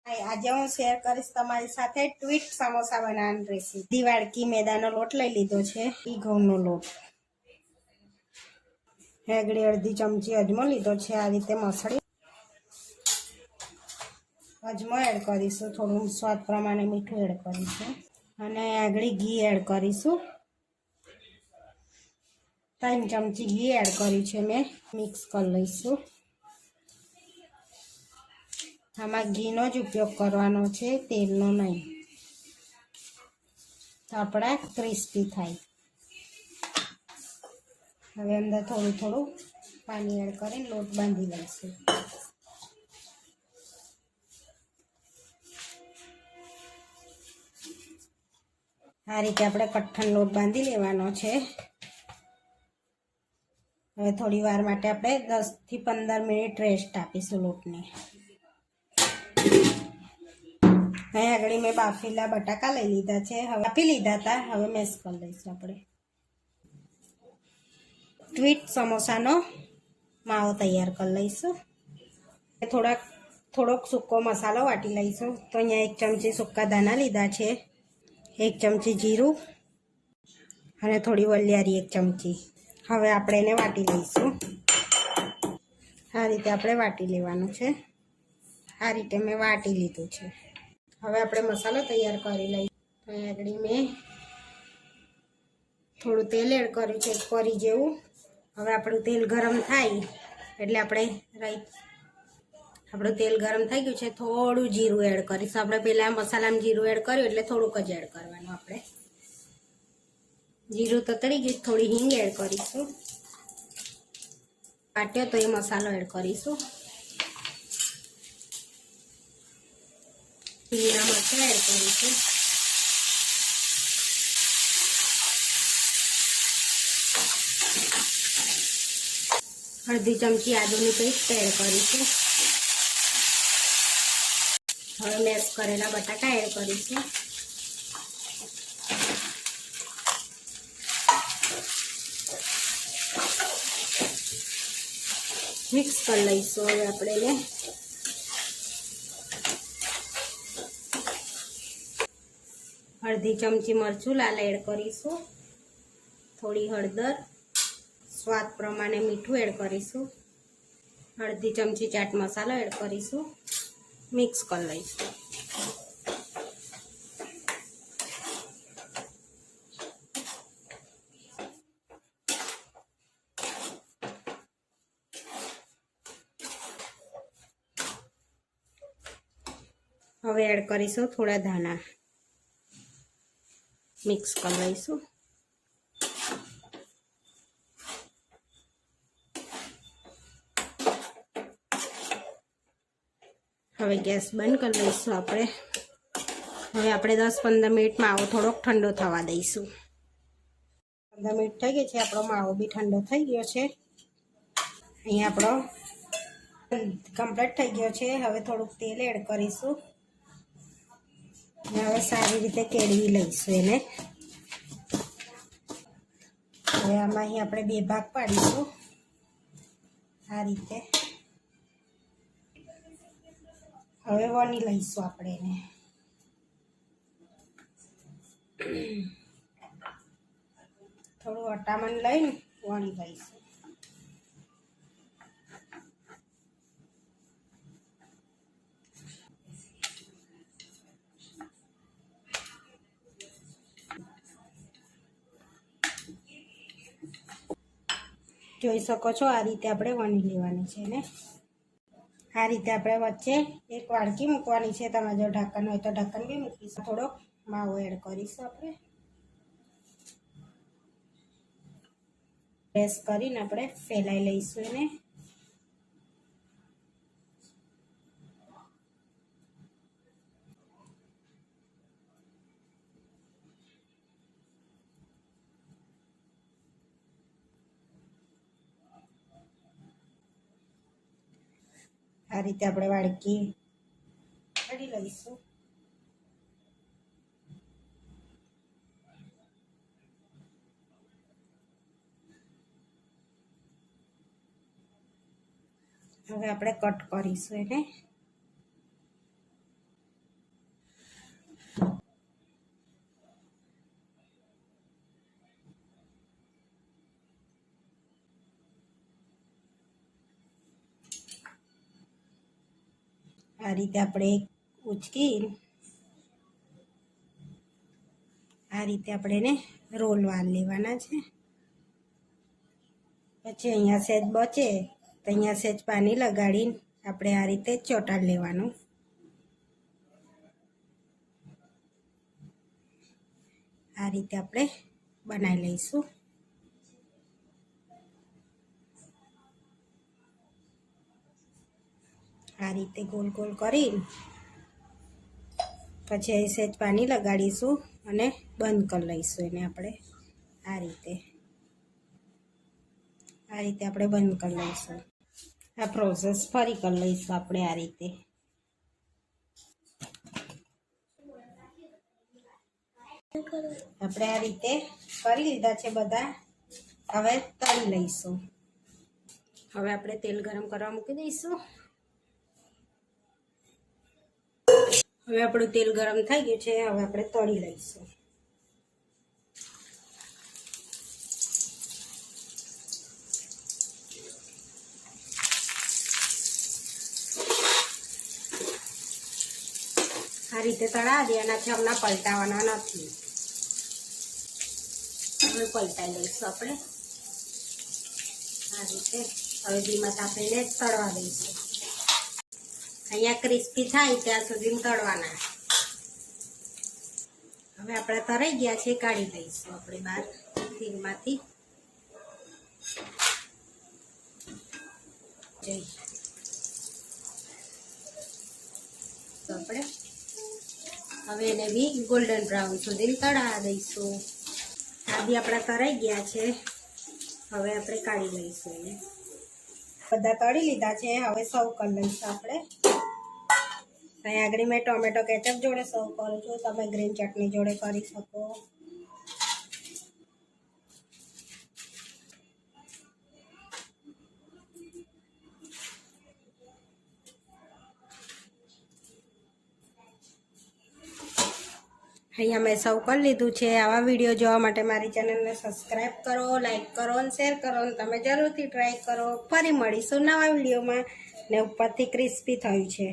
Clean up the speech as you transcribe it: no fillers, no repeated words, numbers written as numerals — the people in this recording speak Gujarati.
આજે હું શેર કરીશ તમારી સાથે ટ્વીટ સમોસા બનાવવાની રેસીપી। દિવાળકી મેદાનો લોટ લઈ લીધો છે, ઘઉંનો લોટ, હેગડી અડધી ચમચી અજમો લીધો છે, આ રીતે મસળી અજમો એડ કરીશું, થોડું સ્વાદ પ્રમાણે મીઠું એડ કરીશું અને આગળ ઘી એડ કરીશું। 3 ચમચી ઘી એડ કર્યું છે મેં, મિક્સ કરી લઈશું। આમાં ઘીનો જ ઉપયોગ કરવાનો છે, તેલનો નહીં, તો આપણા ક્રિસ્પી થાય। હવે અંદર થોડું થોડું પાણી એડ કરીને લોટ બાંધી લઈશું। આ રીતે આપણે કઠણ લોટ બાંધી લેવાનો છે। હવે થોડી વાર માટે આપણે 10 થી 15 મિનિટ રેસ્ટ આપીશું લોટને। અહીં આગળ મેં બાફેલા બટાકા લઈ લીધા છે, હવે બાફી લીધા હતા, હવે મેશ કરી લઈશું આપણે। ટ્વીટ સમોસાનો માવો તૈયાર કરી લઈશું। થોડોક સૂકો મસાલો વાટી લઈશું। તો અહીંયા 1 ચમચી સૂકા ધાણા લીધા છે, 1 ચમચી જીરું અને થોડી વલિયારી 1 ચમચી। હવે આપણે એને વાટી લઈશું। આ રીતે આપણે વાટી લેવાનું છે। આ રીતે મેં વાટી લીધું છે। હવે આપણે મસાલો તૈયાર કરી લઈશું। અહીં આગળ મેં થોડું તેલ એડ કર્યું છે, કરી જેવું। હવે આપણું તેલ ગરમ થાય એટલે આપણું તેલ ગરમ થઈ ગયું છે, થોડું જીરું એડ કરીશું। આપણે પહેલાં મસાલામાં જીરું એડ કર્યું એટલે થોડુંક જ એડ કરવાનું આપણે। જીરું તતડી ગયું, થોડી હિંગ એડ કરીશું, વાટ્યો તો એ મસાલો એડ કરીશું। લીલા મરચાં એડ કરીશું, અડધી ચમચી આદુની પેસ્ટ એડ કરીશું। હવે મેશ કરેલા બટાકા એડ કરીશું। મિક્સ કરી લઈશું। હવે આપણે એને અડધી ચમચી મરચું લાલ એડ કરીશું, થોડી હળદર, સ્વાદ પ્રમાણે મીઠું એડ કરીશું, અડધી ચમચી ચાટ મસાલો એડ કરીશું, મિક્સ કરી લઈશું। હવે એડ કરીશું થોડા ધાણા, મિક્સ કરી લઈશું। હવે ગેસ બંધ કરી લઈશું આપણે। હવે આપણે 10-15 મિનિટ માવો થોડોક ઠંડો થવા દઈશું। 15 મિનિટ થઈ ગઈ છે, આપણો માવો બી ઠંડો થઈ ગયો છે। અહીંયા આપણો કમ્પ્લીટ થઈ ગયો છે। હવે થોડુંક તેલ એડ કરીશું અને હવે સારી રીતે કેળવી લઈશું એને। હવે આમાં અહીં આપણે 2 ભાગ પાડીશું આ રીતે। હવે વણી લઈશું આપણે એને। થોડું અટામણ લઈને વણી લઈશું। જોઈ શકો છો આ રીતે આપણે વણી લેવાની છે ને। આ રીતે આપણે વચ્ચે એક વાડકી મૂકવાની છે, તમારે જો ઢાંકણ હોય તો ઢાંકણ બી મૂકીશું। થોડો માવો એડ કરીશું આપણે, પ્રેસ કરીને આપણે ફેલાઈ લઈશું એને। આ રીતે આપણે વાડકી કાઢી લઈશું। હવે આપણે કટ કરીશું એને। આ રીતે આપણે ઉચકી આ રીતે આપણે એને રોલ વાર લેવાના છે. પછી અહીંયા સહેજ બચે તો અહીંયા સહેજ પાણી લગાડીને આપણે આ રીતે ચોંટાડી લેવાનું. આ રીતે આપણે બનાવી લઈશું. આ રીતે ગોલ ગોલ કરીને પછી અહીં સહેજ પાણી લગાડીશું અને બંધ કરી લઈશું એને આપણે આ રીતે આપણે બંધ કરી લઈશું. આ પ્રોસેસ ફરી કરી લઈશું આપણે આ રીતે. આપણે આ રીતે કરી લીધા છે બધા. હવે તળી લઈશું. હવે આપણે તેલ ગરમ કરવા મૂકી દઈશું. હવે આપણું તેલ ગરમ થઈ ગયું છે. હવે આપણે તળી લઈશું. આ રીતે તળા દેવાના છે, હમણાં પલટાવાના નથી. હવે પલટાઈ લઈશું આપણે આ રીતે. હવે ધીમા તાપીને તળવા દઈશું. અહીંયા ક્રિસ્પી થાય ત્યાં સુધી તળવાના. હવે આપણે તળાઈ ગયા છે, કાઢી લઈશું આપણે બહાર તેલમાંથી. આપણે હવે એને બી ગોલ્ડન બ્રાઉન સુધી તળાવી દઈશું. આ બી આપણા તળાઈ ગયા છે. હવે આપણે કાઢી લઈશું એને. બધા તળી લીધા છે. હવે સર્વ કરી લઈશું આપણે. અહીં આગળ મેં ટોમેટો કેચઅપ જોડે સર્વ કરું છું. તમે ગ્રીન ચટણી જોડે કરી શકો. અહીંયા મેં સર્વ કરી લીધું છે. આવા વિડીયો જોવા માટે મારી ચેનલને સબસ્ક્રાઈબ કરો, લાઈક કરો અને શેર કરો. અને તમે જરૂરથી ટ્રાય કરો. ફરી મળીશું નવા વિડીયોમાં. ને ઉપરથી ક્રિસ્પી થયું છે.